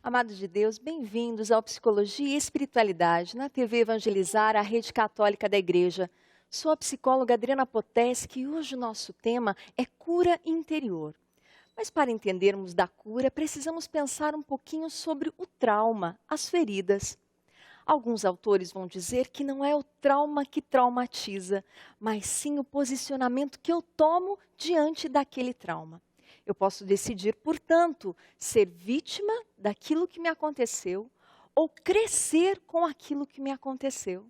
Amados de Deus, bem-vindos ao Psicologia e Espiritualidade, na TV Evangelizar, a rede católica da Igreja. Sou a psicóloga Adriana Poteschi e hoje o nosso tema é cura interior. Mas para entendermos da cura, precisamos pensar um pouquinho sobre o trauma, as feridas. Alguns autores vão dizer que não é o trauma que traumatiza, mas sim o posicionamento que eu tomo diante daquele trauma. Eu posso decidir, portanto, ser vítima daquilo que me aconteceu ou crescer com aquilo que me aconteceu.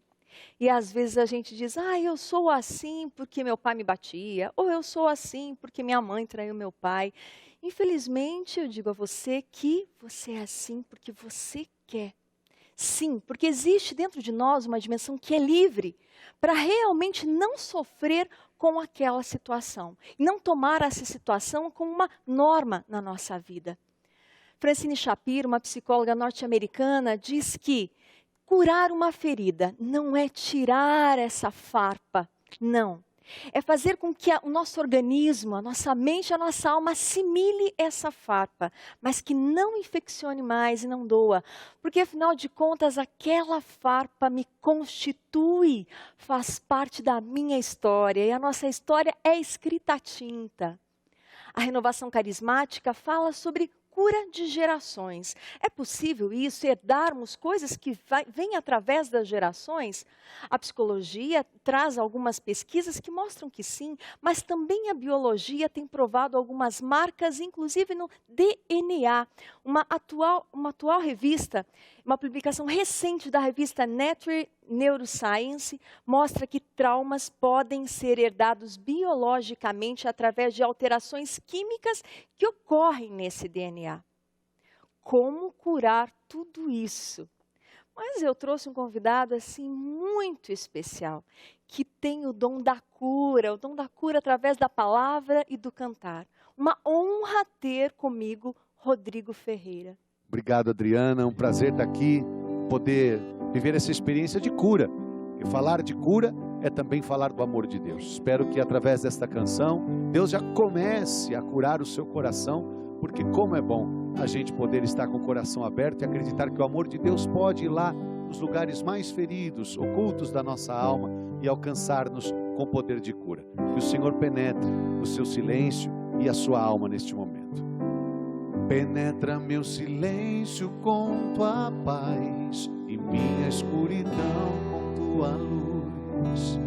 E às vezes a gente diz, eu sou assim porque meu pai me batia, ou eu sou assim porque minha mãe traiu meu pai. Infelizmente, eu digo a você que você é assim porque você quer. Sim, porque existe dentro de nós uma dimensão que é livre para realmente não sofrer com aquela situação. E não tomar essa situação como uma norma na nossa vida. Francine Shapiro, uma psicóloga norte-americana, diz que curar uma ferida não é tirar essa farpa, não. É fazer com que o nosso organismo, a nossa mente, a nossa alma assimile essa farpa, mas que não infeccione mais e não doa. Porque afinal de contas, aquela farpa me constitui, faz parte da minha história e a nossa história é escrita a tinta. A renovação carismática fala sobre cura de gerações. É possível isso, herdarmos coisas que vêm através das gerações? A psicologia traz algumas pesquisas que mostram que sim, mas também a biologia tem provado algumas marcas, inclusive no DNA. Uma atual revista, uma publicação recente da revista Nature Neuroscience, mostra que traumas podem ser herdados biologicamente através de alterações químicas que ocorrem nesse DNA. Como curar tudo isso? Mas eu trouxe um convidado assim muito especial, que tem o dom da cura através da palavra e do cantar. Uma honra ter comigo Rodrigo Ferreira. Obrigado, Adriana, é um prazer estar aqui, poder viver essa experiência de cura. E falar de cura é também falar do amor de Deus. Espero que através desta canção, Deus já comece a curar o seu coração, porque como é bom a gente poder estar com o coração aberto e acreditar que o amor de Deus pode ir lá nos lugares mais feridos, ocultos da nossa alma e alcançar-nos com o poder de cura. Que o Senhor penetre o seu silêncio e a sua alma neste momento. Penetra meu silêncio com tua paz e minha escuridão com tua luz.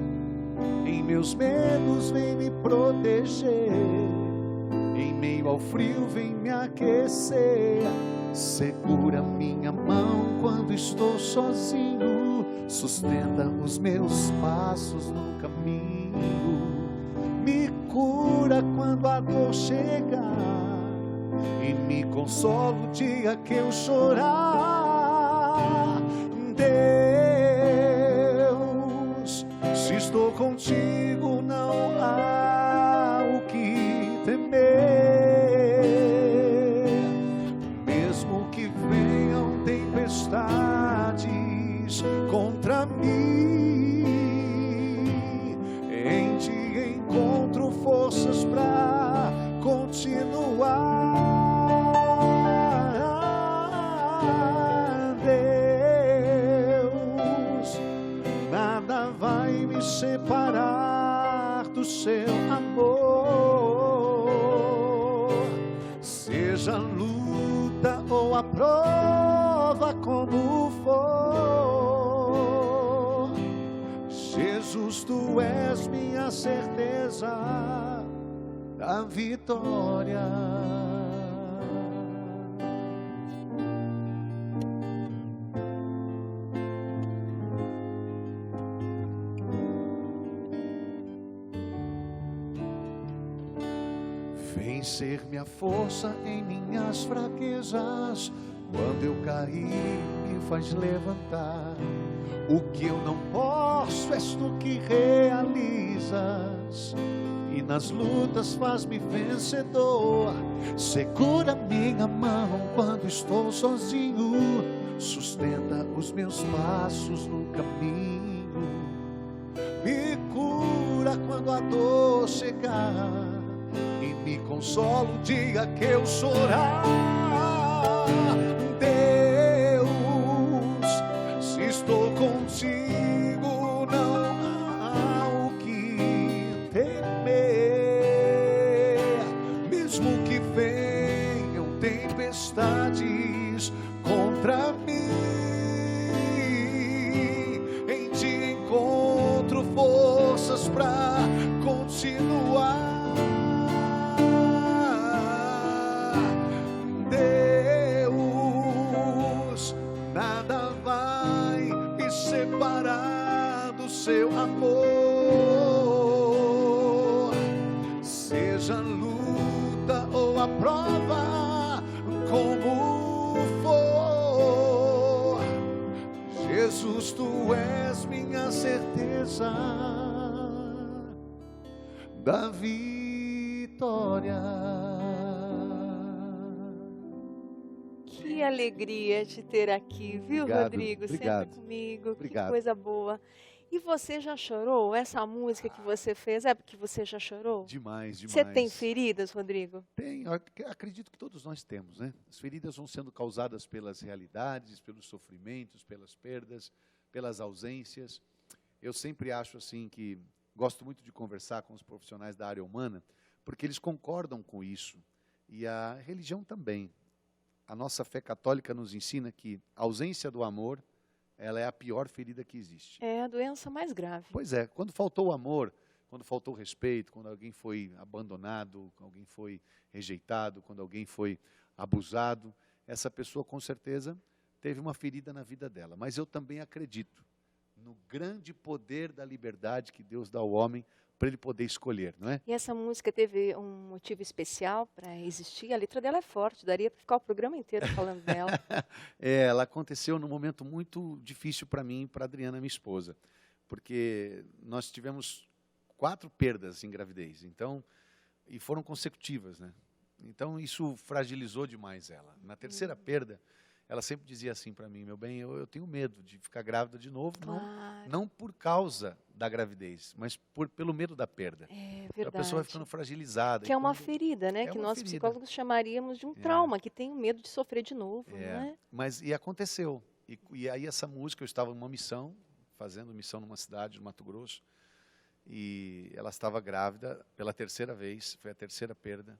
Em meus medos vem me proteger, em meio ao frio vem me aquecer. Segura minha mão quando estou sozinho, sustenta os meus passos no caminho. Me cura quando a dor chegar e me consola o dia que eu chorar. Deus, se estou contigo não há o que temer. Mesmo que venham tempestades contra mim, em ti encontro forças para continuar. Separar do seu amor, seja a luta ou a prova como for. Jesus, tu és minha certeza da vitória. Vem ser minha força em minhas fraquezas. Quando eu cair, me faz levantar. O que eu não posso, és tu que realizas. E nas lutas faz-me vencedor. Segura minha mão quando estou sozinho, sustenta os meus passos no caminho. Me cura quando a dor chegar e me consola o dia que eu chorar. Deus, contra mim. Em ti encontro forças pra continuar. Deus, nada vai me separar do seu amor. Seja a luta ou a prova, como for, Jesus, tu és minha certeza da vitória. Que alegria te ter aqui, viu, Obrigado, Rodrigo? obrigado. Sempre comigo, Obrigado. que coisa boa. E você já chorou? Essa música que você fez, é porque você já chorou? Demais, demais. Você tem feridas, Rodrigo? Tem, acredito que todos nós temos, né? As feridas vão sendo causadas pelas realidades, pelos sofrimentos, pelas perdas, pelas ausências. Eu sempre acho assim que gosto muito de conversar com os profissionais da área humana, porque eles concordam com isso. E a religião também. A nossa fé católica nos ensina que a ausência do amor, ela é a pior ferida que existe. É a doença mais grave. Pois é, quando faltou o amor, quando faltou o respeito, quando alguém foi abandonado, quando alguém foi rejeitado, quando alguém foi abusado, essa pessoa com certeza teve uma ferida na vida dela. Mas eu também acredito no grande poder da liberdade que Deus dá ao homem para ele poder escolher, não é? E essa música teve um motivo especial para existir? A letra dela é forte, daria para ficar o programa inteiro falando dela. Ela aconteceu num momento muito difícil para mim e para a Adriana, minha esposa, porque nós tivemos 4 perdas em gravidez, então, e foram consecutivas, né? Então isso fragilizou demais ela. Na terceira perda, ela sempre dizia assim para mim: meu bem, eu tenho medo de ficar grávida de novo, Claro. não por causa da gravidez, mas pelo medo da perda. É A pessoa vai verdade. ficando fragilizada. Que é uma quando- ferida, né? É Que uma nós ferida. psicólogos chamaríamos de um trauma, que tem o medo de sofrer de novo, não é? Mas e aconteceu. E aí essa música, eu estava numa missão, fazendo missão numa cidade de Mato Grosso, e ela estava grávida pela terceira vez, foi a terceira perda.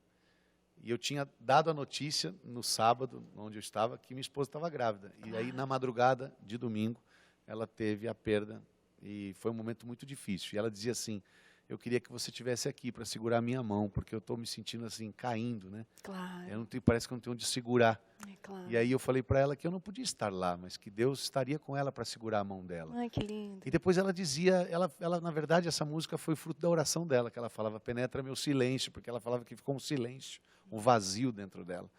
E eu tinha dado a notícia no sábado, onde eu estava, que minha esposa estava grávida. E aí na madrugada de domingo, ela teve a perda e foi um momento muito difícil. E ela dizia assim: eu queria que você estivesse aqui para segurar a minha mão, porque eu estou me sentindo assim, caindo, né? Claro, Eu não tenho, parece que eu não tenho onde segurar. é claro. E aí eu falei para ela que eu não podia estar lá, mas que Deus estaria com ela para segurar a mão dela. Ai, que lindo. E depois ela dizia, ela na verdade essa música foi fruto da oração dela, que ela falava: penetra meu silêncio, porque ela falava que ficou um silêncio, um vazio dentro dela.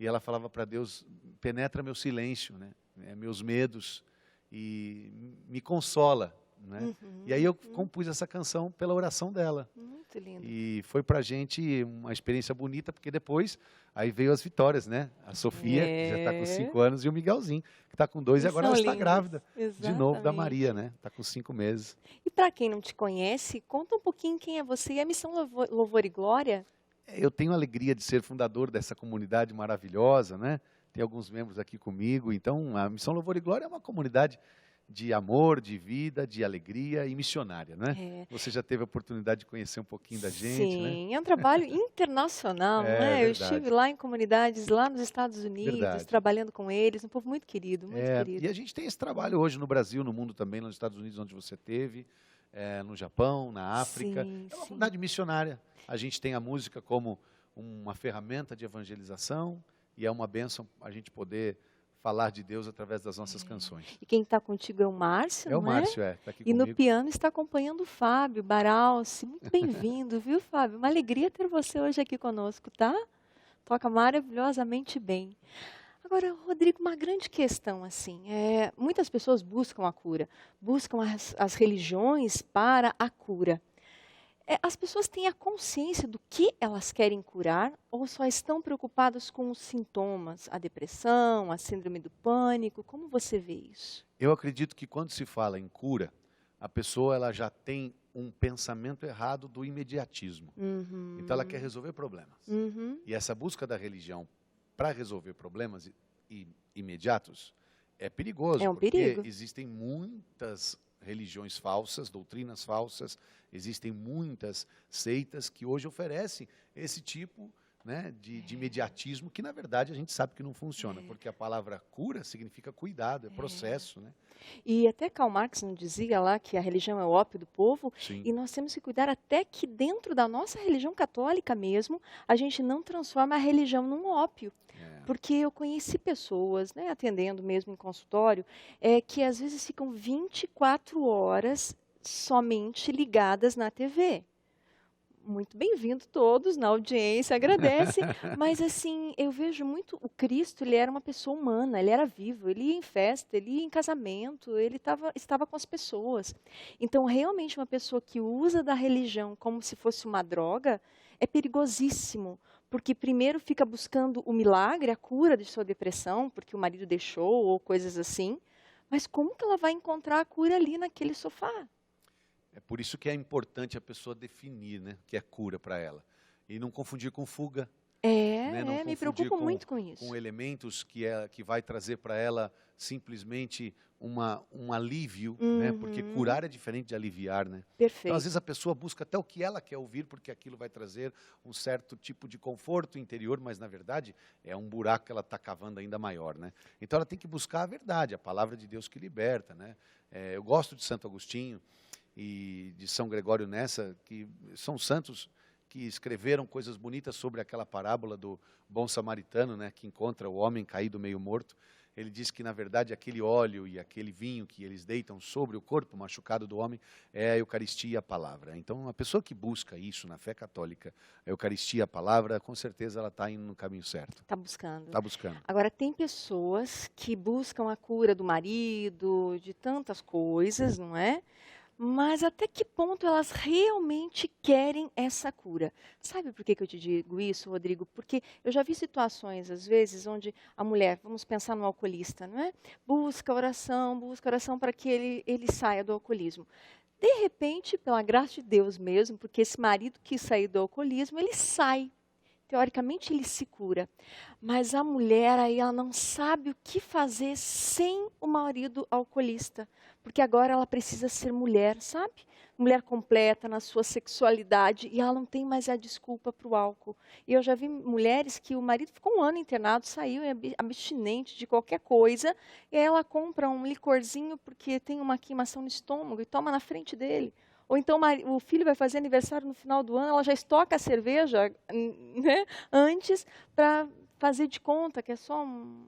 E ela falava para Deus: penetra meu silêncio, né? Meus medos, e me consola, né? E aí eu compus essa canção pela oração dela. Muito lindo. E foi pra gente uma experiência bonita, porque depois aí veio as vitórias, né? A Sofia, que já está com 5 anos, e o Miguelzinho, que está com 2 e Eles agora são ela está lindos. grávida de novo da Exatamente. Maria, né? Está com 5 meses. E para quem não te conhece, conta um pouquinho quem é você e a Missão Louvor e Glória. Eu tenho a alegria de ser fundador dessa comunidade maravilhosa, né? Tem alguns membros aqui comigo. Então, a Missão Louvor e Glória é uma comunidade de amor, de vida, de alegria e missionária, né? É. Você já teve a oportunidade de conhecer um pouquinho da gente, né? Sim, é um trabalho internacional, não é? Eu Verdade. estive lá em comunidades lá nos Estados Unidos, Verdade. trabalhando com eles, um povo muito querido, muito querido. E a gente tem esse trabalho hoje no Brasil, no mundo também, nos Estados Unidos, onde você teve, no Japão, na África. Sim, É uma sim. comunidade missionária. A gente tem a música como uma ferramenta de evangelização e é uma bênção a gente poder falar de Deus através das nossas canções. E quem está contigo é o Márcio, É o não Márcio, está aqui E no comigo. piano está acompanhando o Fábio Baralci. Muito bem-vindo, viu, Fábio? Uma alegria ter você hoje aqui conosco, tá? Toca maravilhosamente bem. Agora, Rodrigo, uma grande questão, assim, muitas pessoas buscam a cura, buscam as religiões para a cura. As pessoas têm a consciência do que elas querem curar ou só estão preocupadas com os sintomas, a depressão, a síndrome do pânico? Como você vê isso? Eu acredito que quando se fala em cura, a pessoa ela já tem um pensamento errado do imediatismo. Uhum. Então ela quer resolver problemas. Uhum. E essa busca da religião para resolver problemas imediatos é perigoso, É um porque perigo. existem muitas religiões falsas, doutrinas falsas, existem muitas seitas que hoje oferecem esse tipo né, de imediatismo, que na verdade a gente sabe que não funciona, porque a palavra cura significa cuidado, é processo, né? E até Karl Marx não dizia lá que a religião é o ópio do povo, Sim. e nós temos que cuidar até que dentro da nossa religião católica mesmo, a gente não transforma a religião num ópio. É. Porque eu conheci pessoas, né, atendendo mesmo em consultório, que às vezes ficam 24 horas somente ligadas na TV. Muito bem-vindo todos na audiência, agradece, mas assim, eu vejo muito, o Cristo, ele era uma pessoa humana, ele era vivo, ele ia em festa, ele ia em casamento, ele estava com as pessoas. Então, realmente, uma pessoa que usa da religião como se fosse uma droga, é perigosíssimo, porque primeiro fica buscando o milagre, a cura de sua depressão, porque o marido deixou, ou coisas assim, mas como que ela vai encontrar a cura ali naquele sofá? É por isso que é importante a pessoa definir, né, que é cura para ela. E não confundir com fuga, né, não Me confundir preocupo muito com isso. com elementos que vai trazer para ela simplesmente um alívio, né, porque curar é diferente de aliviar, né? Então, Perfeito. às vezes a pessoa busca até o que ela quer ouvir, porque aquilo vai trazer um certo tipo de conforto interior, mas na verdade é um buraco que ela está cavando ainda maior, né? Então ela tem que buscar a verdade, a palavra de Deus que liberta, né? Eu gosto de Santo Agostinho e de São Gregório Nessa, que são santos que escreveram coisas bonitas sobre aquela parábola do bom samaritano, né, que encontra o homem caído meio morto. Ele diz que, na verdade, aquele óleo e aquele vinho que eles deitam sobre o corpo machucado do homem é a Eucaristia e a palavra. Então, uma pessoa que busca isso na fé católica, a Eucaristia e a palavra, com certeza ela está indo no caminho certo. Está buscando. Está buscando. Agora, tem pessoas que buscam a cura do marido, de tantas coisas, não é? Mas até que ponto elas realmente querem essa cura? Sabe por que eu te digo isso, Rodrigo? Porque eu já vi situações, às vezes, onde a mulher, vamos pensar no alcoolista, não é? Busca oração para que ele saia do alcoolismo. De repente, pela graça de Deus mesmo, porque esse marido quis sair do alcoolismo, ele sai. Teoricamente ele se cura, mas a mulher aí ela não sabe o que fazer sem o marido alcoolista, porque agora ela precisa ser mulher, sabe? Mulher completa na sua sexualidade e ela não tem mais a desculpa para o álcool. E eu já vi mulheres que o marido ficou um ano internado, saiu abstinente de qualquer coisa, e aí ela compra um licorzinho porque tem uma queimação no estômago e toma na frente dele. Ou então o filho vai fazer aniversário no final do ano, ela já estoca a cerveja, né, antes para fazer de conta que é só um...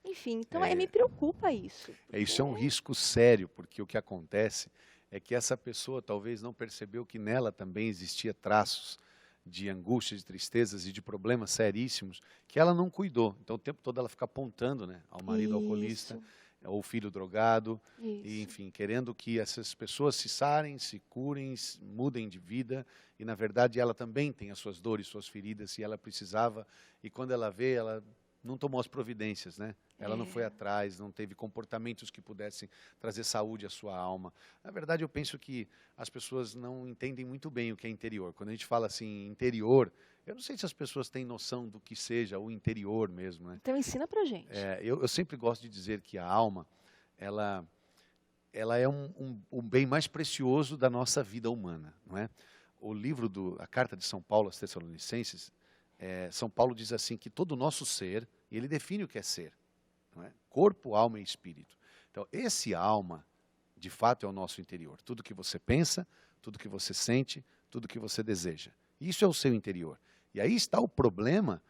Enfim, então me preocupa isso. Isso é um risco sério, porque o que acontece é que essa pessoa talvez não percebeu que nela também existia traços de angústia, de tristezas e de problemas seríssimos que ela não cuidou. Então o tempo todo ela fica apontando, né, ao marido alcoolista, ou filho drogado, e, enfim, querendo que essas pessoas se sarem, se curem, mudem de vida, e na verdade ela também tem as suas dores, suas feridas, e ela precisava, e quando ela vê, ela não tomou as providências, né? Ela não foi atrás, não teve comportamentos que pudessem trazer saúde à sua alma. Na verdade, eu penso que as pessoas não entendem muito bem o que é interior. Quando a gente fala assim, interior, eu não sei se as pessoas têm noção do que seja o interior mesmo, né? Então ensina pra gente. Eu sempre gosto de dizer que a alma, ela é um bem mais precioso da nossa vida humana, não é? O livro, a Carta de São Paulo aos Tessalonicenses, São Paulo diz assim que todo o nosso ser, e ele define o que é ser, não é? Corpo, alma e espírito. Então, esse alma, de fato, é o nosso interior. Tudo que você pensa, tudo que você sente, tudo que você deseja. Isso é o seu interior. E aí está o problema,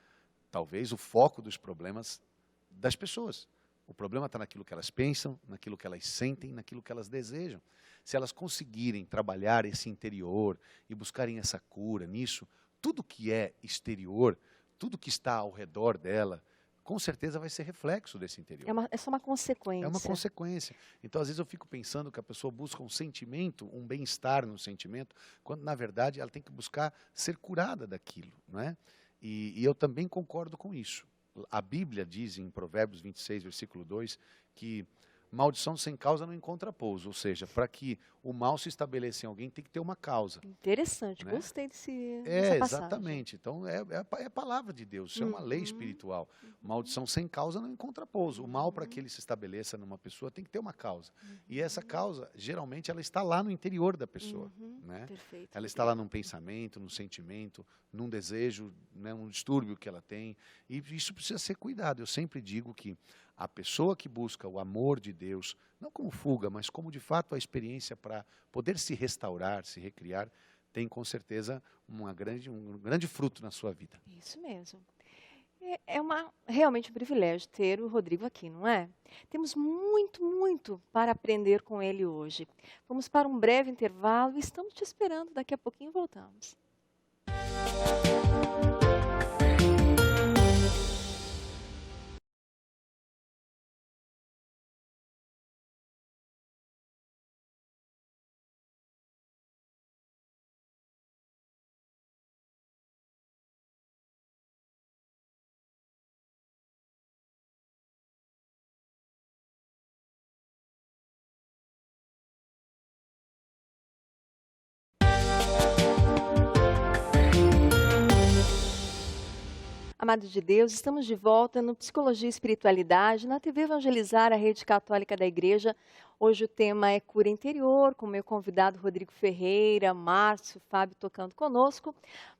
talvez o foco dos problemas das pessoas. O problema está naquilo que elas pensam, naquilo que elas sentem, naquilo que elas desejam. Se elas conseguirem trabalhar esse interior e buscarem essa cura nisso, tudo que é exterior, tudo que está ao redor dela, com certeza vai ser reflexo desse interior. É só uma consequência. É uma consequência. Então, às vezes eu fico pensando que a pessoa busca um sentimento, um bem-estar no sentimento, quando na verdade ela tem que buscar ser curada daquilo, não é? E eu também concordo com isso. A Bíblia diz em Provérbios 26, versículo 2, que maldição sem causa não encontra pouso. Ou seja, para que o mal se estabeleça em alguém, tem que ter uma causa. Interessante, né? gostei dessa passagem. Exatamente. Então, é a palavra de Deus, isso é uma lei espiritual. Maldição sem causa não encontra pouso. O mal, para que ele se estabeleça numa pessoa, tem que ter uma causa. E essa causa, geralmente, ela está lá no interior da pessoa. Né? Perfeito. Ela está lá num pensamento, num sentimento, num desejo, né, um distúrbio que ela tem. E isso precisa ser cuidado. Eu sempre digo que a pessoa que busca o amor de Deus, não como fuga, mas como de fato a experiência para poder se restaurar, se recriar, tem com certeza um grande fruto na sua vida. Isso mesmo. É realmente um privilégio ter o Rodrigo aqui, não é? Temos muito, muito para aprender com ele hoje. Vamos para um breve intervalo e estamos te esperando. Daqui a pouquinho voltamos. Amados de Deus, estamos de volta no Psicologia e Espiritualidade, na TV Evangelizar, a rede católica da igreja. Hoje o tema é cura interior, com meu convidado Rodrigo Ferreira, Márcio, Fábio tocando conosco.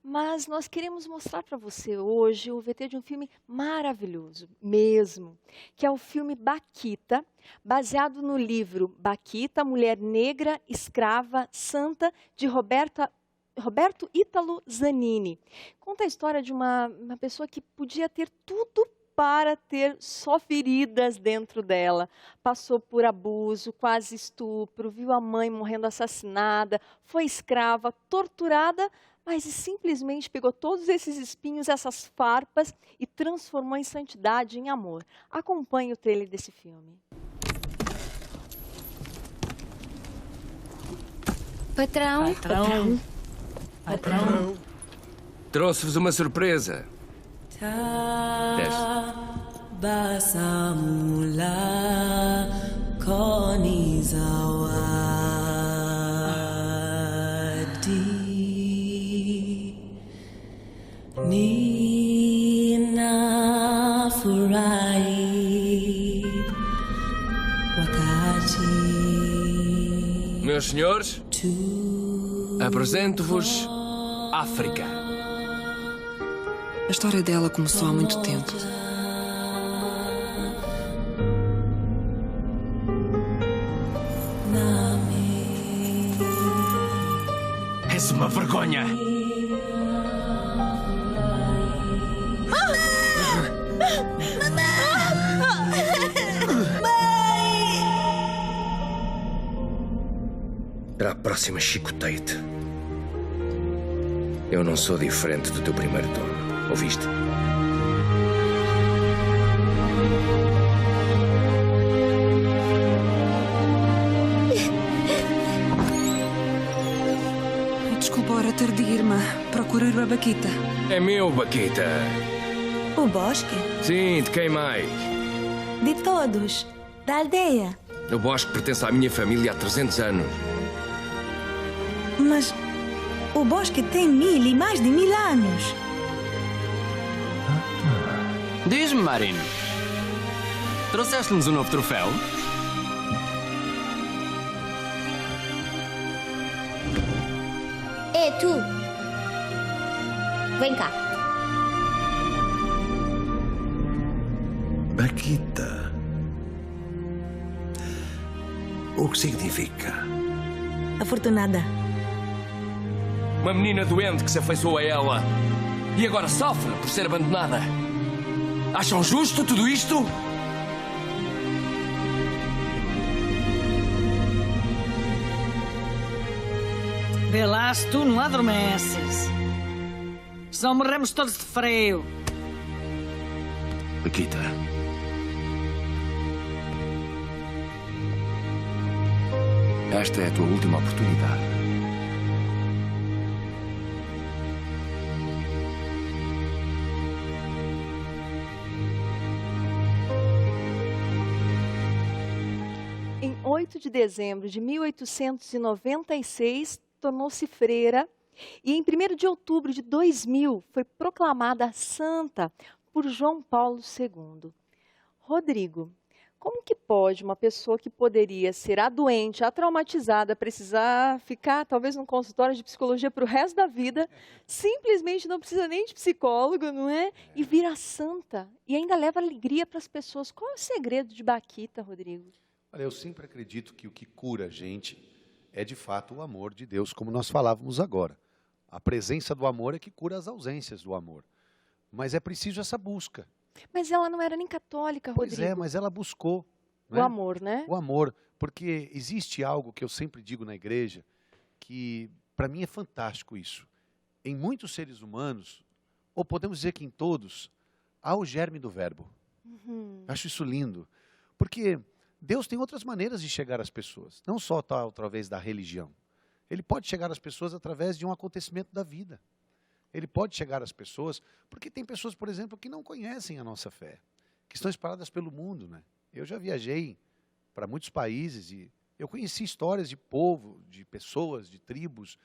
Mas nós queremos mostrar para você hoje o VT de um filme maravilhoso, mesmo, que é o filme Baquita, baseado no livro Baquita, Mulher Negra, Escrava, Santa, de Roberto Ítalo Zanini. Conta a história de uma pessoa que podia ter tudo para ter só feridas dentro dela. Passou por abuso, quase estupro, viu a mãe morrendo assassinada, foi escrava, torturada, mas simplesmente pegou todos esses espinhos, essas farpas e transformou em santidade, em amor. Acompanhe o trailer desse filme. Patrão. Trouxe-vos uma surpresa. Meus senhores, apresento-vos África. A história dela começou há muito tempo. És uma vergonha. Para a próxima chicoteite. Eu não sou diferente do teu primeiro dono. Ouviste? Desculpa a hora tardia, irmã. Procurar a Baquita. É meu, Baquita. O bosque? Sim, de quem mais? De todos. Da aldeia. O bosque pertence à minha família há 300 anos. Mas o bosque tem 1000 e mais de 1000 anos. Diz-me, Marino. Trouxeste-nos um novo troféu? É tu. Vem cá. Baquita. O que significa? Afortunada. Uma menina doente que se afeiçoou a ela e agora sofre por ser abandonada. Acham justo tudo isto? Vê lá se tu não adormeces. Senão morremos todos de frio. Baquita. Esta é a tua última oportunidade. Em 8 de dezembro de 1896, tornou-se freira e em 1º de outubro de 2000 foi proclamada santa por João Paulo II. Rodrigo, como que pode uma pessoa que poderia ser a doente, a traumatizada, precisar ficar talvez num consultório de psicologia para o resto da vida, simplesmente não precisa nem de psicólogo, não é? E vira santa e ainda leva alegria para as pessoas. Qual é o segredo de Baquita, Rodrigo? Olha, eu sempre acredito que o que cura a gente é de fato o amor de Deus, como nós falávamos agora. A presença do amor é que cura as ausências do amor. Mas é preciso essa busca. Mas ela não era nem católica, Rodrigo. Pois é, mas ela buscou. O amor, né? O amor, porque existe algo que eu sempre digo na igreja, que para mim é fantástico isso. Em muitos seres humanos, ou podemos dizer que em todos, há o germe do verbo. Acho isso lindo, porque Deus tem outras maneiras de chegar às pessoas, não só através da religião. Ele pode chegar às pessoas através de um acontecimento da vida. Ele pode chegar às pessoas, porque tem pessoas, por exemplo, que não conhecem a nossa fé, que estão espalhadas pelo mundo, né? Eu já viajei para muitos países e eu conheci histórias de povo, de pessoas, de tribos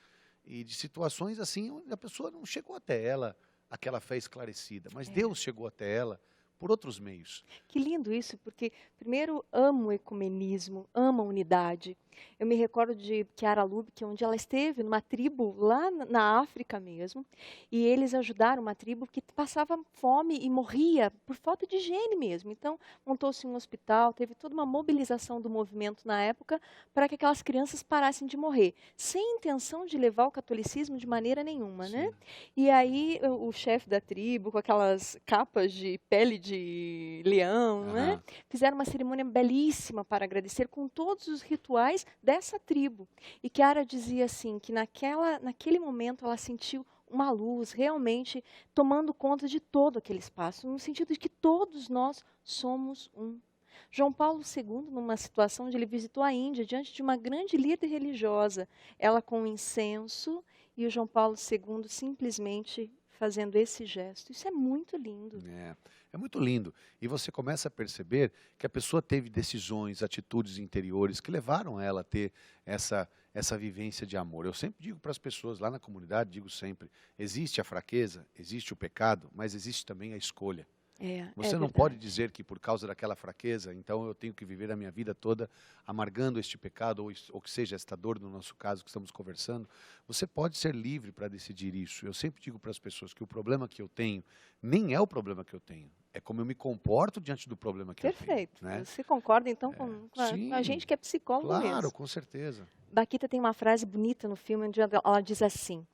e de situações assim, onde a pessoa não chegou até ela, aquela fé esclarecida, mas Deus chegou até ela por outros meios. Que lindo isso, porque primeiro amo o ecumenismo, amo a unidade. Eu me recordo de Chiara Lubich, onde ela esteve numa tribo lá na África mesmo, e eles ajudaram uma tribo que passava fome e morria por falta de higiene mesmo. Então, montou-se um hospital, teve toda uma mobilização do movimento na época para que aquelas crianças parassem de morrer, sem intenção de levar o catolicismo de maneira nenhuma, né? E aí o chefe da tribo, com aquelas capas de pele de leão, né? Fizeram uma cerimônia belíssima para agradecer com todos os rituais dessa tribo. E Chiara dizia assim, que naquele momento ela sentiu uma luz realmente tomando conta de todo aquele espaço, no sentido de que todos nós somos um. João Paulo II, numa situação onde ele visitou a Índia, diante de uma grande líder religiosa, ela com incenso e o João Paulo II simplesmente fazendo esse gesto. Isso é muito lindo. É muito lindo. E você começa a perceber que a pessoa teve decisões, atitudes interiores que levaram ela a ter essa vivência de amor. Eu sempre digo para as pessoas lá na comunidade, digo sempre, existe a fraqueza, existe o pecado, mas existe também a escolha. Você não pode dizer que por causa daquela fraqueza, então eu tenho que viver a minha vida toda amargando este pecado, ou que seja esta dor no nosso caso que estamos conversando. Você pode ser livre para decidir isso. Eu sempre digo para as pessoas que o problema que eu tenho nem é o problema que eu tenho, é como eu me comporto diante do problema que eu tenho. Perfeito. Né? Você concorda então com a gente que é psicólogo mesmo? Claro, com certeza. Baquita tem uma frase bonita no filme onde ela diz assim: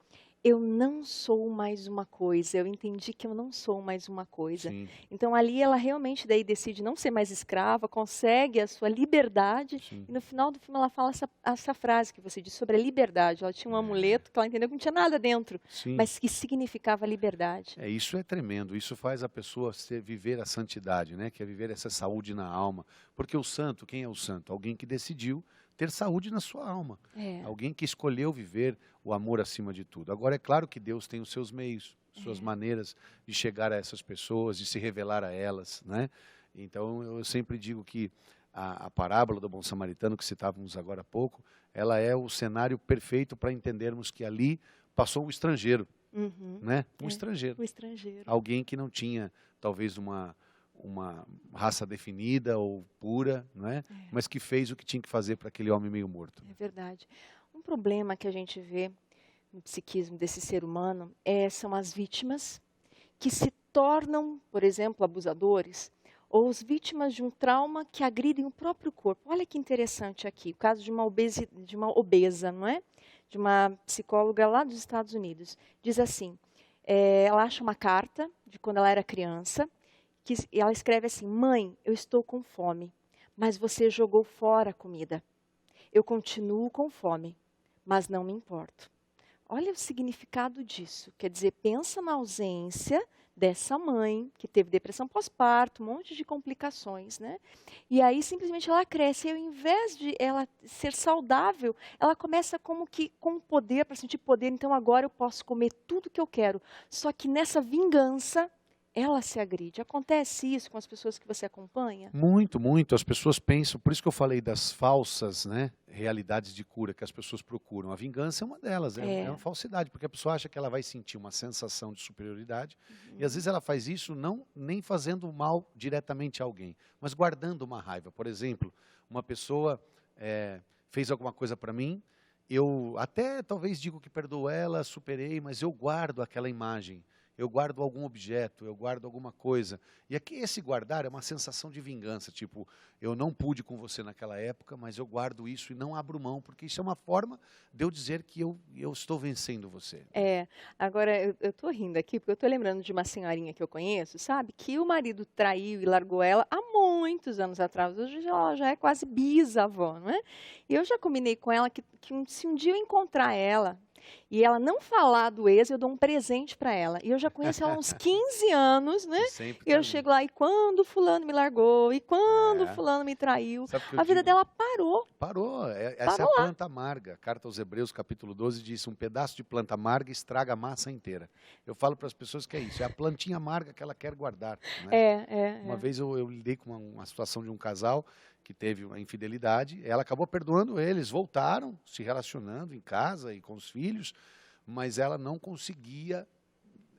eu não sou mais uma coisa, eu entendi que eu não sou mais uma coisa. Sim. Então ali ela realmente daí decide não ser mais escrava, consegue a sua liberdade. Sim. E no final do filme ela fala essa frase que você disse sobre a liberdade. Ela tinha um amuleto que ela entendeu que não tinha nada dentro, Sim. mas que significava liberdade. Isso é tremendo, isso faz a pessoa viver a santidade, né? Que é viver essa saúde na alma. Porque o santo, quem é o santo? Alguém que decidiu ter saúde na sua alma. Alguém que escolheu viver o amor acima de tudo. Agora, é claro que Deus tem os seus meios, suas maneiras de chegar a essas pessoas, de se revelar a elas, né? Então, eu sempre digo que a parábola do bom samaritano, que citávamos agora há pouco, ela é o cenário perfeito para entendermos que ali passou um estrangeiro, né? Um estrangeiro. O estrangeiro. Alguém que não tinha, talvez, uma raça definida ou pura, não é? Mas que fez o que tinha que fazer para aquele homem meio morto. É verdade. Um problema que a gente vê no psiquismo desse ser humano são as vítimas que se tornam, por exemplo, abusadores, ou as vítimas de um trauma que agridem o próprio corpo. Olha que interessante aqui, o caso de uma obesa, não é? De uma psicóloga lá dos Estados Unidos. Diz assim, ela acha uma carta de quando ela era criança, e ela escreve assim: mãe, eu estou com fome, mas você jogou fora a comida. Eu continuo com fome, mas não me importo. Olha o significado disso. Quer dizer, pensa na ausência dessa mãe, que teve depressão pós-parto, um monte de complicações, né? E aí, simplesmente, ela cresce. E ao invés de ela ser saudável, ela começa como que com poder, para sentir poder. Então, agora eu posso comer tudo que eu quero. Só que nessa vingança, ela se agride. Acontece isso com as pessoas que você acompanha? Muito, muito. As pessoas pensam, por isso que eu falei das falsas, né, realidades de cura que as pessoas procuram. A vingança é uma delas, é uma falsidade, porque a pessoa acha que ela vai sentir uma sensação de superioridade e às vezes ela faz isso não nem fazendo mal diretamente a alguém, mas guardando uma raiva. Por exemplo, uma pessoa fez alguma coisa para mim, eu até talvez digo que perdoo ela, superei, mas eu guardo aquela imagem. Eu guardo algum objeto, eu guardo alguma coisa. E aqui esse guardar é uma sensação de vingança, tipo, eu não pude com você naquela época, mas eu guardo isso e não abro mão, porque isso é uma forma de eu dizer que eu estou vencendo você. Agora eu estou rindo aqui, porque eu estou lembrando de uma senhorinha que eu conheço, sabe? Que o marido traiu e largou ela há muitos anos atrás. Hoje ela já é quase bisavó, não é? E eu já combinei com ela que se um dia eu encontrar ela, e ela não falar do ex, eu dou um presente para ela. E eu já conheço ela há uns 15 anos, né? E eu chego lá, e quando fulano me largou? E quando fulano me traiu? A vida dela parou. Parou. Essa é a planta amarga. A Carta aos Hebreus, capítulo 12, diz, um pedaço de planta amarga estraga a massa inteira. Eu falo para as pessoas que é isso, é a plantinha amarga que ela quer guardar. Né? Uma vez eu lidei com uma situação de um casal que teve uma infidelidade, ela acabou perdoando eles, voltaram se relacionando em casa e com os filhos, mas ela não conseguia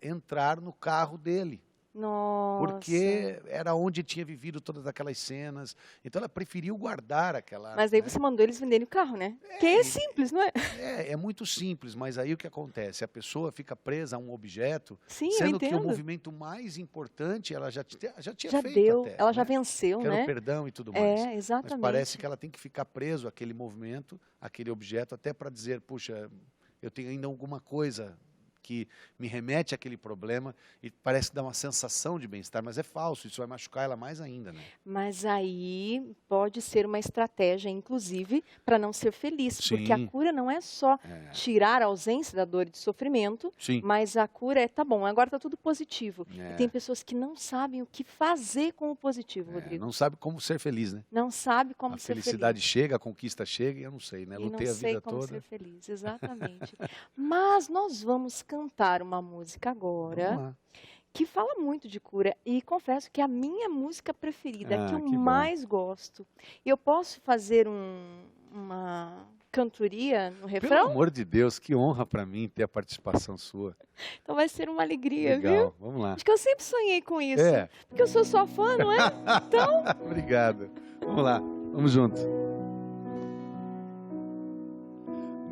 entrar no carro dele. Nossa. Porque era onde tinha vivido todas aquelas cenas. Então ela preferiu guardar aquela... Mas aí você mandou eles venderem o carro, né? Que é simples, não é? É muito simples, mas aí o que acontece? A pessoa fica presa a um objeto, Sim, sendo que o movimento mais importante ela já tinha já feito deu, até, ela né? já venceu, Que era né? o perdão e tudo mais. Exatamente. Mas parece que ela tem que ficar preso àquele movimento, àquele objeto, até para dizer, puxa, eu tenho ainda alguma coisa que me remete àquele problema e parece que dá uma sensação de bem-estar, mas é falso, isso vai machucar ela mais ainda, né? Mas aí pode ser uma estratégia, inclusive, para não ser feliz, porque a cura não é só tirar a ausência da dor e do sofrimento, mas a cura tá bom, agora está tudo positivo. E tem pessoas que não sabem o que fazer com o positivo, Rodrigo. Não sabe como ser feliz, né? Não sabe como ser feliz. A felicidade chega, a conquista chega e eu não sei, né? Lutei a vida toda. Não sei como ser feliz, exatamente. Mas nós vamos cantar uma música agora que fala muito de cura e confesso que é a minha música preferida, que eu mais gosto. E eu posso fazer uma cantoria no refrão? Pelo amor de Deus, que honra para mim ter a participação sua. Então vai ser uma alegria, Legal, viu? Vamos lá. Acho que eu sempre sonhei com isso, porque eu sou sua fã, não é? Então... Obrigado. Vamos lá, vamos junto.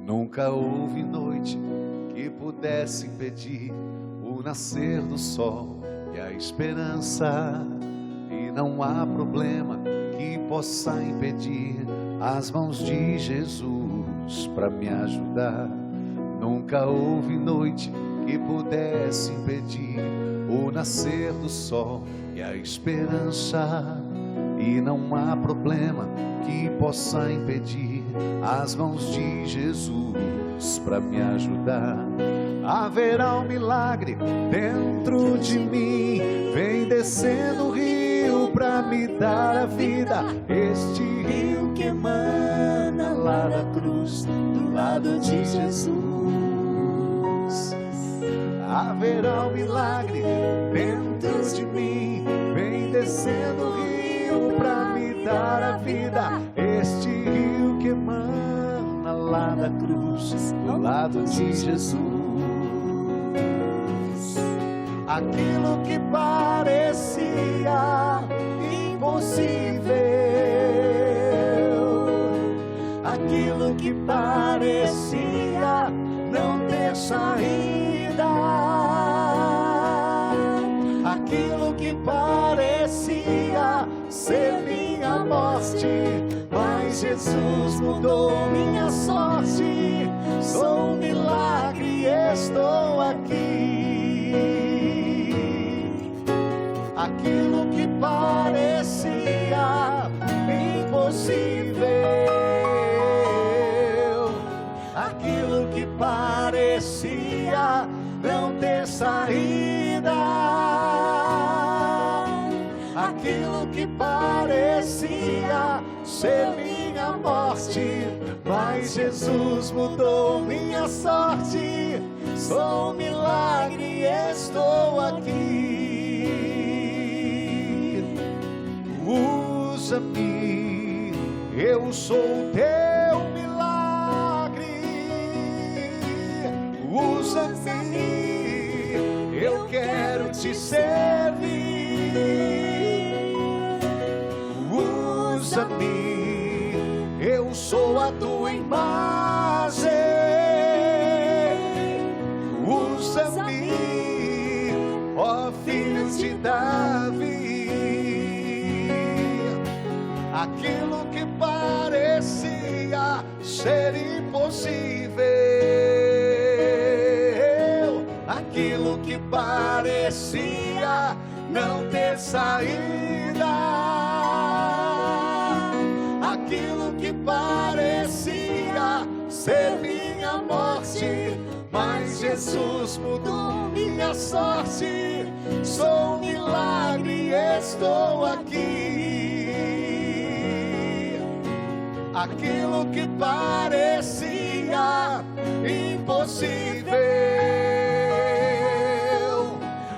Nunca houve noite que pudesse impedir o nascer do sol e a esperança, e não há problema que possa impedir as mãos de Jesus para me ajudar. Nunca houve noite que pudesse impedir o nascer do sol e a esperança, e não há problema que possa impedir as mãos de Jesus para me ajudar. Haverá um milagre dentro de mim, vem descendo o rio para me dar a vida. Este rio que emana lá da cruz, do lado de Jesus. Haverá um milagre dentro de mim, vem descendo o rio para me dar a vida. Este rio que emana lá da cruz, do lado de Jesus. Aquilo que parecia impossível, aquilo que parecia não ter saída, aquilo que parecia ser minha morte, mas Jesus mudou minha sorte. Sou um milagre, estou aqui. Aquilo que parecia impossível, aquilo que parecia não ter saída, aquilo que parecia ser minha morte, mas Jesus mudou minha sorte. Sou um milagre, estou aqui. usa-me, eu sou o teu milagre. Usa-me, eu quero te servir. Usa-me, eu sou a tua imagem. Usa-me, ó filho de Davi. Aquilo que parecia ser impossível, aquilo que parecia não ter saída, aquilo que parecia ser minha morte, mas Jesus mudou minha sorte. Sou um milagre, estou aqui. Aquilo que parecia impossível,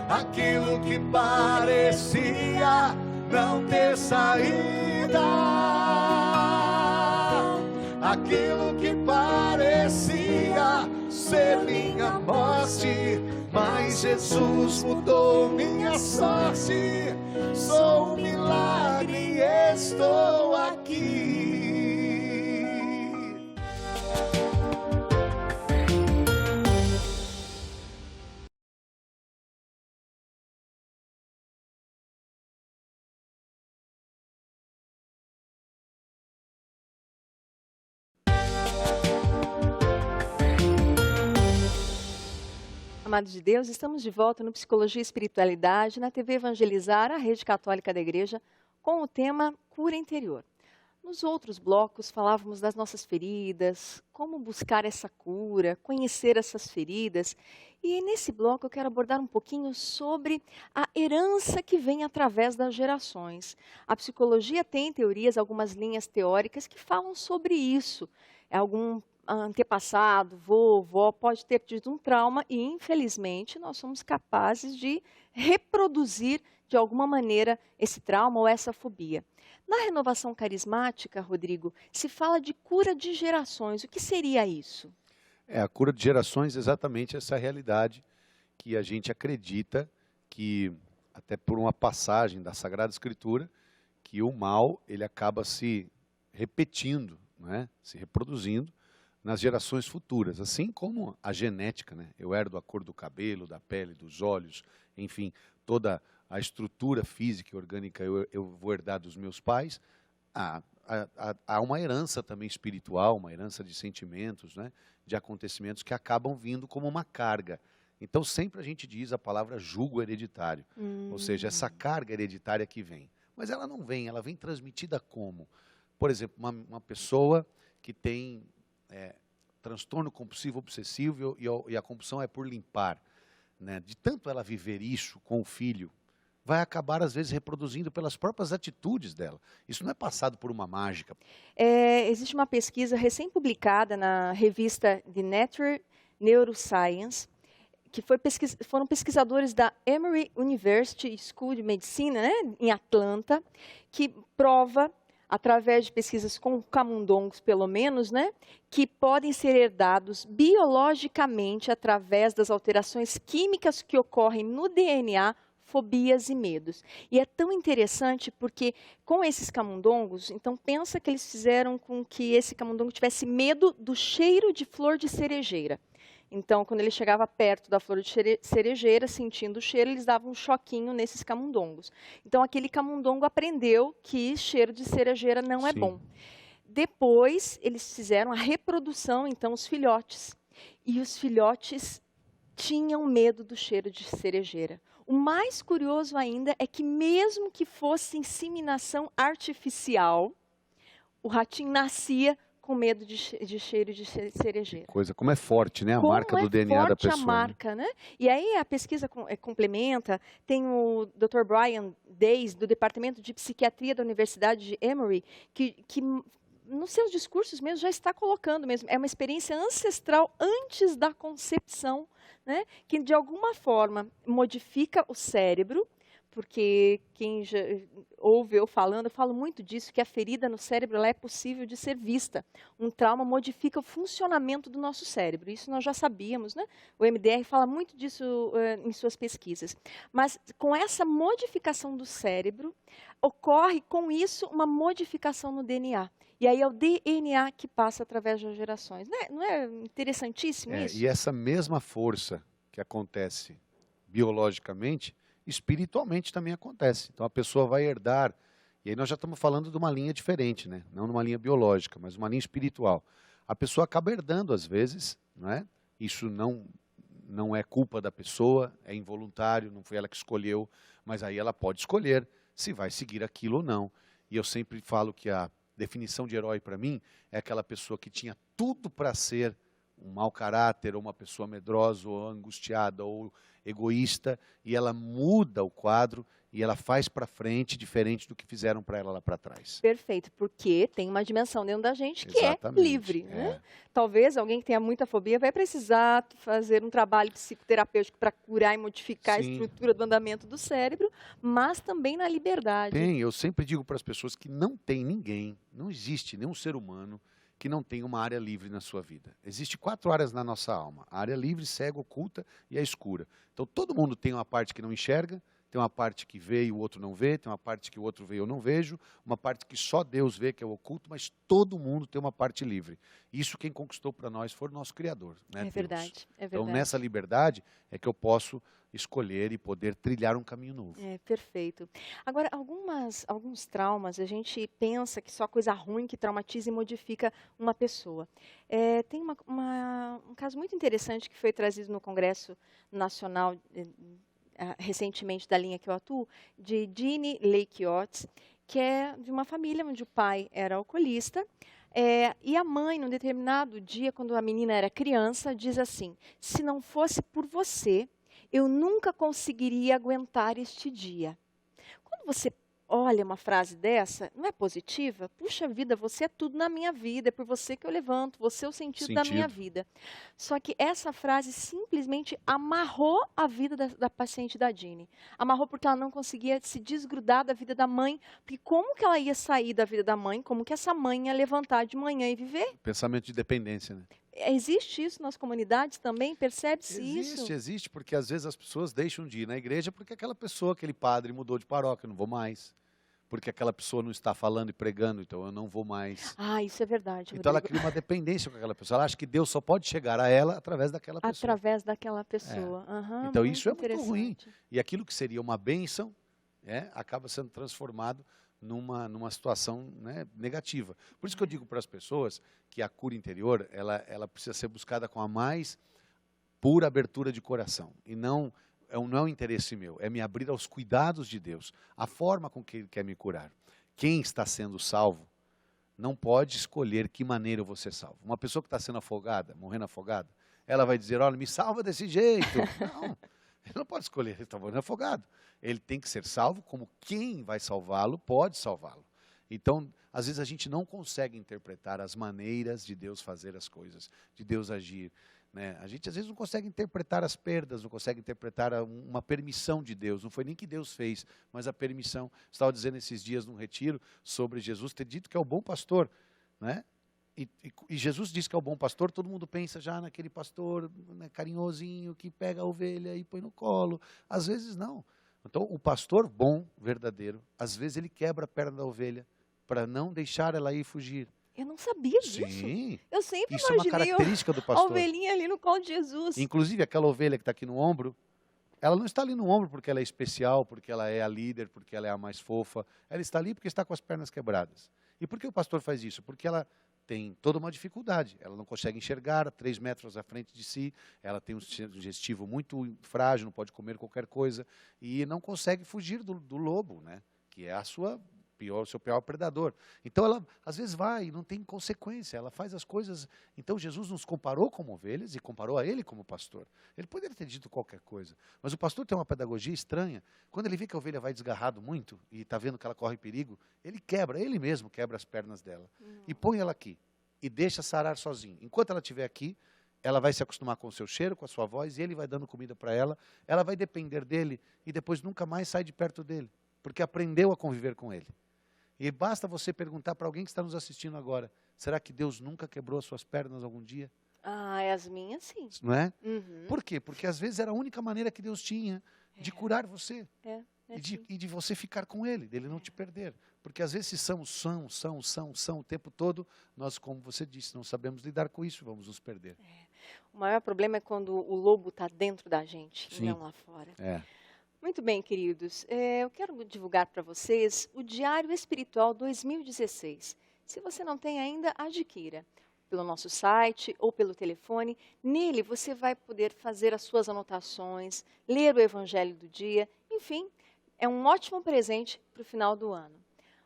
aquilo que parecia não ter saída, aquilo que parecia ser minha morte, mas Jesus mudou minha sorte. Sou um milagre, estou aqui. Amados de Deus, estamos de volta no Psicologia e Espiritualidade, na TV Evangelizar, a Rede Católica da Igreja, com o tema Cura Interior. Nos outros blocos falávamos das nossas feridas, como buscar essa cura, conhecer essas feridas. E nesse bloco eu quero abordar um pouquinho sobre a herança que vem através das gerações. A psicologia tem teorias, algumas linhas teóricas que falam sobre isso. Algum antepassado, vovó, pode ter tido um trauma e, infelizmente, nós somos capazes de reproduzir, de alguma maneira, esse trauma ou essa fobia. Na renovação carismática, Rodrigo, se fala de cura de gerações. O que seria isso? A cura de gerações é exatamente essa realidade que a gente acredita que, até por uma passagem da Sagrada Escritura, que o mal ele acaba se repetindo, né? Se reproduzindo nas gerações futuras, assim como a genética, né? Eu herdo a cor do cabelo, da pele, dos olhos, enfim, toda a estrutura física e orgânica eu vou herdar dos meus pais. Há uma herança também espiritual, uma herança de sentimentos, né? De acontecimentos que acabam vindo como uma carga. Então sempre a gente diz a palavra jugo hereditário, ou seja, essa carga hereditária que vem. Mas ela não vem, ela vem transmitida como? Por exemplo, uma pessoa que tem transtorno compulsivo obsessivo e a compulsão é por limpar, né? De tanto ela viver isso com o filho, vai acabar às vezes reproduzindo pelas próprias atitudes dela. Isso não é passado por uma mágica. Existe uma pesquisa recém-publicada na revista The Nature Neuroscience, que foram pesquisadores da Emory University School de Medicina, né, em Atlanta, que prova, através de pesquisas com camundongos, pelo menos, né, que podem ser herdados biologicamente através das alterações químicas que ocorrem no DNA, fobias e medos. E é tão interessante porque com esses camundongos, então pensa que eles fizeram com que esse camundongo tivesse medo do cheiro de flor de cerejeira. Então, quando ele chegava perto da flor de cerejeira, sentindo o cheiro, eles davam um choquinho nesses camundongos. Então, aquele camundongo aprendeu que cheiro de cerejeira não é bom. Depois, eles fizeram a reprodução, então, os filhotes. E os filhotes tinham medo do cheiro de cerejeira. O mais curioso ainda é que mesmo que fosse inseminação artificial, o ratinho nascia com medo de cheiro de cerejeira. Coisa, como é forte, né? A marca do DNA da pessoa. A marca, né? E aí a pesquisa complementa, tem o Dr. Brian Days, do Departamento de Psiquiatria da Universidade de Emory, que nos seus discursos mesmo já está colocando mesmo, é uma experiência ancestral antes da concepção, né? Que de alguma forma modifica o cérebro porque quem já ouve eu falando, eu falo muito disso, que a ferida no cérebro ela é possível de ser vista. Um trauma modifica o funcionamento do nosso cérebro, isso nós já sabíamos, né? O MDR fala muito disso em suas pesquisas. Mas com essa modificação do cérebro, ocorre com isso uma modificação no DNA. E aí é o DNA que passa através das gerações. Não é interessantíssimo isso? E essa mesma força que acontece biologicamente, espiritualmente também acontece. Então a pessoa vai herdar, e aí nós já estamos falando de uma linha diferente, né? Não numa linha biológica, mas uma linha espiritual. A pessoa acaba herdando às vezes, não é? Isso não é culpa da pessoa, é involuntário, não foi ela que escolheu, mas aí ela pode escolher se vai seguir aquilo ou não. E eu sempre falo que a definição de herói para mim é aquela pessoa que tinha tudo para ser um mau caráter, ou uma pessoa medrosa, ou angustiada, ou egoísta, e ela muda o quadro e ela faz para frente diferente do que fizeram para ela lá para trás. Perfeito, porque tem uma dimensão dentro da gente que Exatamente, é livre. Né? Talvez alguém que tenha muita fobia vai precisar fazer um trabalho psicoterapêutico para curar e modificar a Sim. estrutura do andamento do cérebro, mas também na liberdade. Eu sempre digo para as pessoas que não tem ninguém, não existe nenhum ser humano que não tem uma área livre na sua vida. Existem 4 áreas na nossa alma: a área livre, cega, oculta e a escura. Então todo mundo tem uma parte que não enxerga, tem uma parte que vê e o outro não vê, tem uma parte que o outro vê e eu não vejo, uma parte que só Deus vê, que é o oculto, mas todo mundo tem uma parte livre. Isso quem conquistou para nós foi o nosso Criador, né, É Deus. verdade, é Então verdade. nessa liberdade é que eu posso escolher e poder trilhar um caminho novo. É, perfeito. Agora, alguns traumas, a gente pensa que só coisa ruim que traumatiza e modifica uma pessoa. Tem um caso muito interessante que foi trazido no Congresso Nacional recentemente da linha que eu atuo, de Jeanne Lake Oates, que é de uma família onde o pai era alcoolista, e a mãe, num determinado dia, quando a menina era criança, diz assim: se não fosse por você, eu nunca conseguiria aguentar este dia. Quando você olha uma frase dessa, não é positiva? Puxa vida, você é tudo na minha vida, é por você que eu levanto, você é o sentido da minha vida. Só que essa frase simplesmente amarrou a vida da paciente da Jeanne. Amarrou porque ela não conseguia se desgrudar da vida da mãe, porque como que ela ia sair da vida da mãe, como que essa mãe ia levantar de manhã e viver? Pensamento de dependência, né? Existe isso nas comunidades também? Percebe-se isso? Existe, porque às vezes as pessoas deixam de ir na igreja porque aquela pessoa, aquele padre mudou de paróquia, eu não vou mais. Porque aquela pessoa não está falando e pregando, então eu não vou mais. Ah, isso é verdade, Então ela Rodrigo. cria uma dependência com aquela pessoa. Ela acha que Deus só pode chegar a ela através daquela pessoa. Através daquela pessoa. Aham, Então muito isso é muito ruim. interessante. E aquilo que seria uma bênção, acaba sendo transformado numa situação, né, negativa. Por isso que eu digo para as pessoas que a cura interior, ela precisa ser buscada com a mais pura abertura de coração. E não é um interesse meu, é me abrir aos cuidados de Deus, a forma com que Ele quer me curar. Quem está sendo salvo não pode escolher que maneira eu vou ser salvo. Uma pessoa que está sendo afogada, morrendo afogada, ela vai dizer: olha, me salva desse jeito. Não, ele não pode escolher, ele está morrendo afogado. Ele tem que ser salvo como quem vai salvá-lo pode salvá-lo. Então, às vezes a gente não consegue interpretar as maneiras de Deus fazer as coisas, de Deus agir. Né? A gente às vezes não consegue interpretar as perdas, não consegue interpretar uma permissão de Deus. Não foi nem que Deus fez, mas a permissão. Estava dizendo esses dias num retiro sobre Jesus ter dito que é o bom pastor. Né? E Jesus disse que é o bom pastor, todo mundo pensa já naquele pastor, né, carinhosinho, que pega a ovelha e põe no colo. Às vezes não. Então o pastor bom, verdadeiro, às vezes ele quebra a perna da ovelha para não deixar ela ir fugir. Eu não sabia disso. Sim. Eu sempre Isso é uma imaginei característica do a pastor. ovelhinha ali no colo de Jesus. Inclusive, aquela ovelha que está aqui no ombro, ela não está ali no ombro porque ela é especial, porque ela é a líder, porque ela é a mais fofa. Ela está ali porque está com as pernas quebradas. E por que o pastor faz isso? Porque ela tem toda uma dificuldade. Ela não consegue enxergar a 3 metros à frente de si, ela tem um sistema digestivo muito frágil, não pode comer qualquer coisa, e não consegue fugir do lobo, né? Que é o seu pior predador. Então ela às vezes vai e não tem consequência, ela faz as coisas. Então Jesus nos comparou como ovelhas e comparou a ele como pastor. Ele poderia ter dito qualquer coisa, mas o pastor tem uma pedagogia estranha. Quando ele vê que a ovelha vai desgarrado muito e está vendo que ela corre perigo, ele mesmo quebra as pernas dela e põe ela aqui e deixa sarar sozinho. Enquanto ela estiver aqui, ela vai se acostumar com o seu cheiro, com a sua voz, e ele vai dando comida para ela vai depender dele e depois nunca mais sai de perto dele, porque aprendeu a conviver com ele. E basta você perguntar para alguém que está nos assistindo agora, será que Deus nunca quebrou as suas pernas algum dia? Ah, as minhas sim. Não é? Uhum. Por quê? Porque às vezes era a única maneira que Deus tinha de curar você. Sim. E de você ficar com ele, dele não te perder. Porque às vezes se são o tempo todo, nós, como você disse, não sabemos lidar com isso, vamos nos perder. O maior problema é quando o lobo está dentro da gente Sim. e não lá fora. É. Muito bem, queridos. Eu quero divulgar para vocês o Diário Espiritual 2016. Se você não tem ainda, adquira. Pelo nosso site ou pelo telefone. Nele você vai poder fazer as suas anotações, ler o Evangelho do dia, enfim, é um ótimo presente para o final do ano.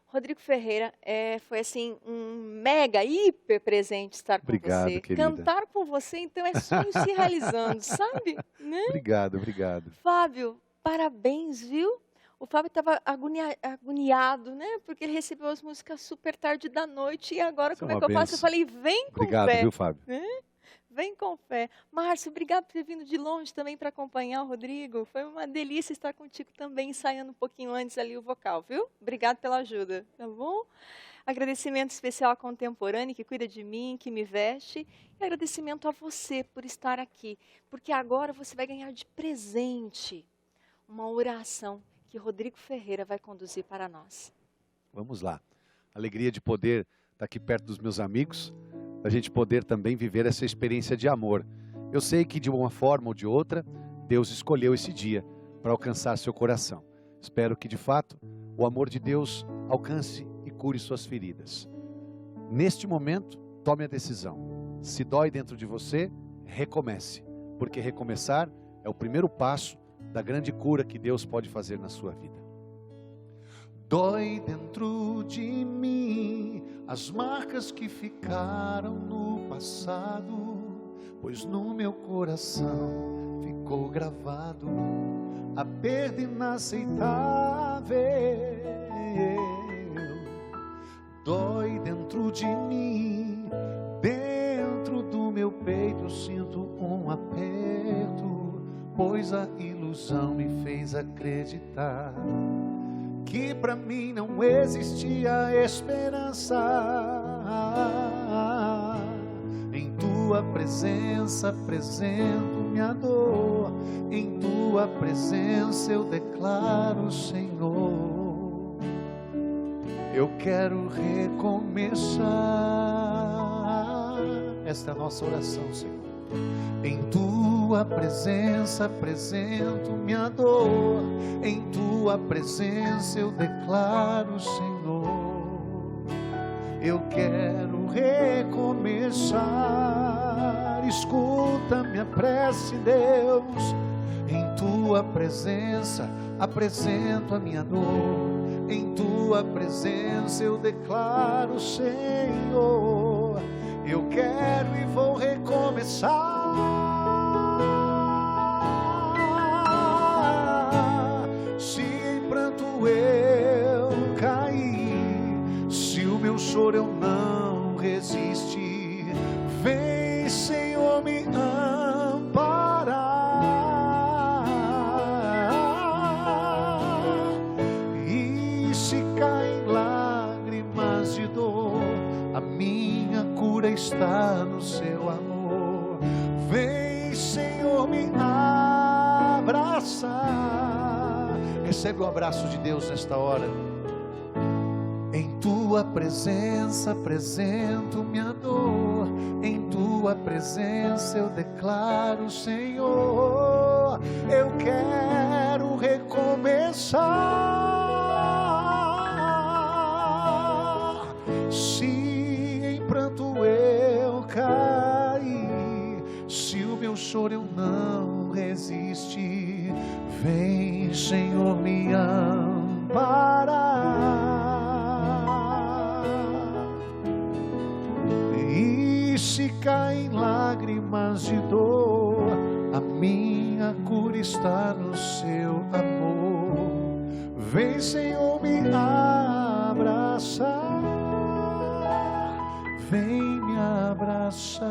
Rodrigo Ferreira, foi assim um mega, hiper presente estar com Obrigado, você. querida. Cantar com você, então, é sonho se realizando, sabe? Né? Obrigado. Fábio, parabéns, viu? O Fábio estava agoniado, né? Porque ele recebeu as músicas super tarde da noite e agora como é uma que eu faço? benção. Eu falei, vem com Obrigado, fé. viu, Fábio? Vem com fé. Márcio, obrigado por ter vindo de longe também para acompanhar o Rodrigo. Foi uma delícia estar contigo também, ensaiando um pouquinho antes ali o vocal, viu? Obrigado pela ajuda, tá bom? Agradecimento especial à Contemporânea, que cuida de mim, que me veste. E agradecimento a você por estar aqui, porque agora você vai ganhar de presente uma oração que Rodrigo Ferreira vai conduzir para nós. Vamos lá. Alegria de poder estar aqui perto dos meus amigos, da gente poder também viver essa experiência de amor. Eu sei que de uma forma ou de outra, Deus escolheu esse dia para alcançar seu coração. Espero que de fato o amor de Deus alcance e cure suas feridas. Neste momento, tome a decisão. Se dói dentro de você, recomece, porque recomeçar é o primeiro passo da grande cura que Deus pode fazer na sua vida. Dói dentro de mim as marcas que ficaram no passado, pois no meu coração ficou gravado a perda inaceitável. Dói dentro de mim, dentro do meu peito sinto um aperto, pois a ilusão me fez acreditar que pra mim não existia esperança. Em tua presença apresento minha dor, em tua presença eu declaro, Senhor, eu quero recomeçar. Esta é a nossa oração, Senhor. Em tua presença apresento minha dor, em tua presença eu declaro, Senhor, eu quero recomeçar. Escuta minha prece, Deus. Em tua presença apresento a minha dor, em tua presença eu declaro, Senhor, eu quero e vou recomeçar. Se em pranto eu cair, se o meu choro eu não resistir, vem, Senhor, me amparar. E se caem lágrimas de dor, a minha cura está no seu amor. Vem, Senhor, me abraçar. Recebe o abraço de Deus nesta hora. Em tua presença apresento minha dor, em tua presença eu declaro, Senhor, eu quero recomeçar. Se em pranto eu cair, se o meu choro eu não resistir, vem, Senhor, me amparar. E se caem lágrimas de dor, a minha cura está no seu amor. Vem, Senhor, me abraçar. Vem me abraçar.